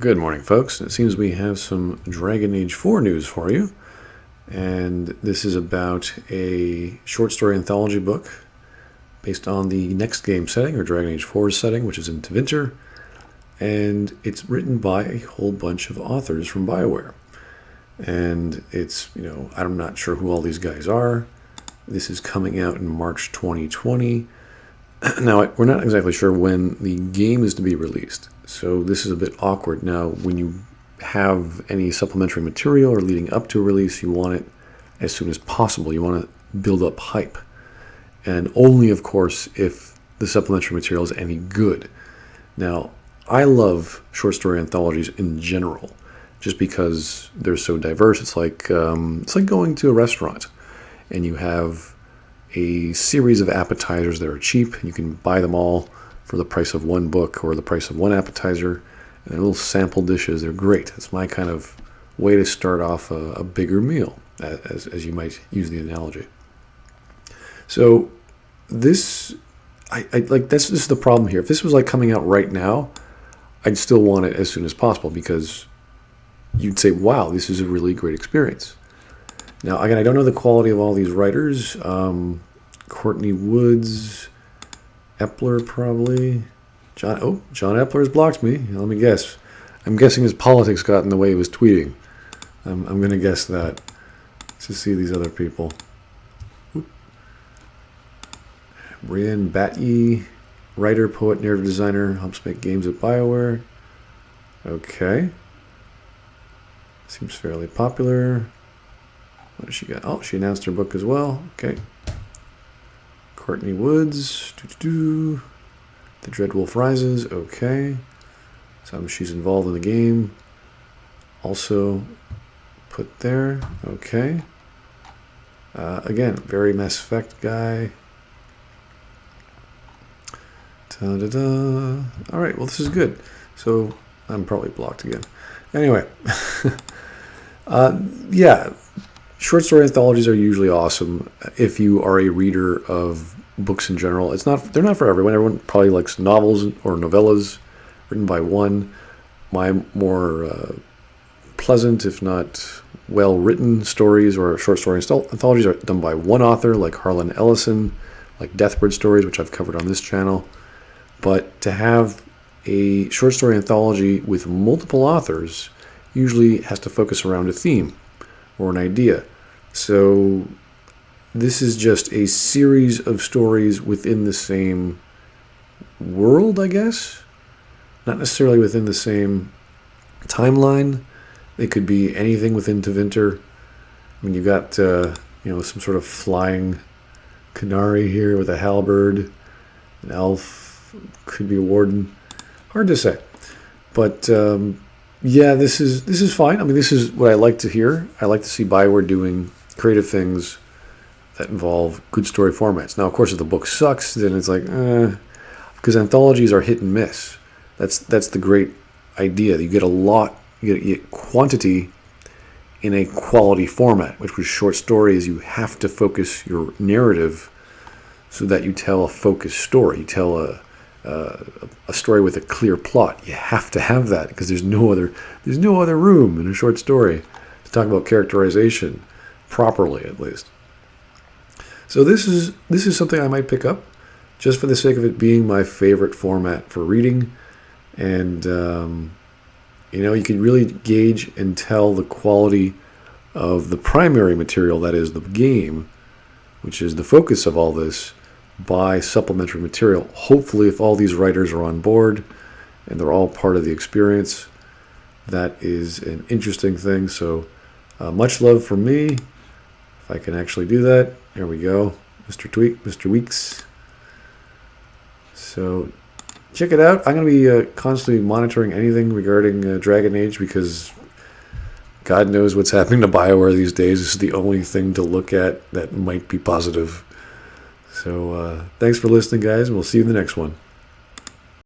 Good morning, folks. It seems we have some Dragon Age 4 news for you. And this is about a short story anthology book based on the next game setting, or Dragon Age 4's setting, which is in Tevinter. And it's written by a whole bunch of authors from Bioware. And it's, I'm not sure who all these guys are. This is coming out in March 2020. Now, we're not exactly sure when the game is to be released, so this is a bit awkward. Now, when you have any supplementary material or leading up to a release, you want it as soon as possible. You want to build up hype, and only, of course, if the supplementary material is any good. Now, I love short story anthologies in general, just because they're so diverse. It's like going to a restaurant, and you have a series of appetizers that are cheap, and you can buy them all for the price of one book or the price of one appetizer, and they're little sample dishes. They're great. It's my kind of way to start off a bigger meal, as you might use the analogy. So this is the problem here. If this was like coming out right now, I'd still want it as soon as possible, because you'd say, wow, this is a really great experience. Now, again, I don't know the quality of all these writers. Courtney Woods, Epler probably. John Epler has blocked me. Let me guess. I'm guessing his politics got in the way of his tweeting. I'm going to guess that. Let's just see these other people. Brian Batye, writer, poet, narrative designer, helps make games at Bioware. Okay. Seems fairly popular. What does she got? Oh, she announced her book as well. Okay. Courtney Woods. The Dreadwolf Rises. Okay. So she's involved in the game. Also put there. Okay. Again, very Mass Effect guy. Ta-da-da. All right. Well, this is good. So I'm probably blocked again. Anyway. Yeah. Short story anthologies are usually awesome if you are a reader of books in general. They're not for everyone. Everyone probably likes novels or novellas written by one. My more pleasant, if not well-written stories or short story anthologies are done by one author, like Harlan Ellison, like Deathbird Stories, which I've covered on this channel. But to have a short story anthology with multiple authors usually has to focus around a theme or an idea. So this is just a series of stories within the same world, I guess. Not necessarily within the same timeline. They could be anything within Tevinter. I mean, you've got some sort of flying canary here with a halberd. An elf, could be a warden. Hard to say. But yeah, this is fine. I mean, this is what I like to hear. I like to see Bioware doing creative things that involve good story formats. Now, of course, if the book sucks, then it's like, because anthologies are hit and miss. That's the great idea. You get a lot, you get quantity in a quality format, which with short stories, you have to focus your narrative so that you tell a focused story. You tell a story with a clear plot. You have to have that, because there's no other room in a short story to talk about characterization properly, at least. So this is something I might pick up, just for the sake of it being my favorite format for reading, and you can really gauge and tell the quality of the primary material, that is the game, which is the focus of all this, by supplementary material. Hopefully, if all these writers are on board and they're all part of the experience, that is an interesting thing. So much love from me. If I can actually do that. There we go. Mr. Weeks. So check it out. I'm going to be constantly monitoring anything regarding Dragon Age, because God knows what's happening to Bioware these days. This is the only thing to look at that might be positive. So thanks for listening, guys, and we'll see you in the next one.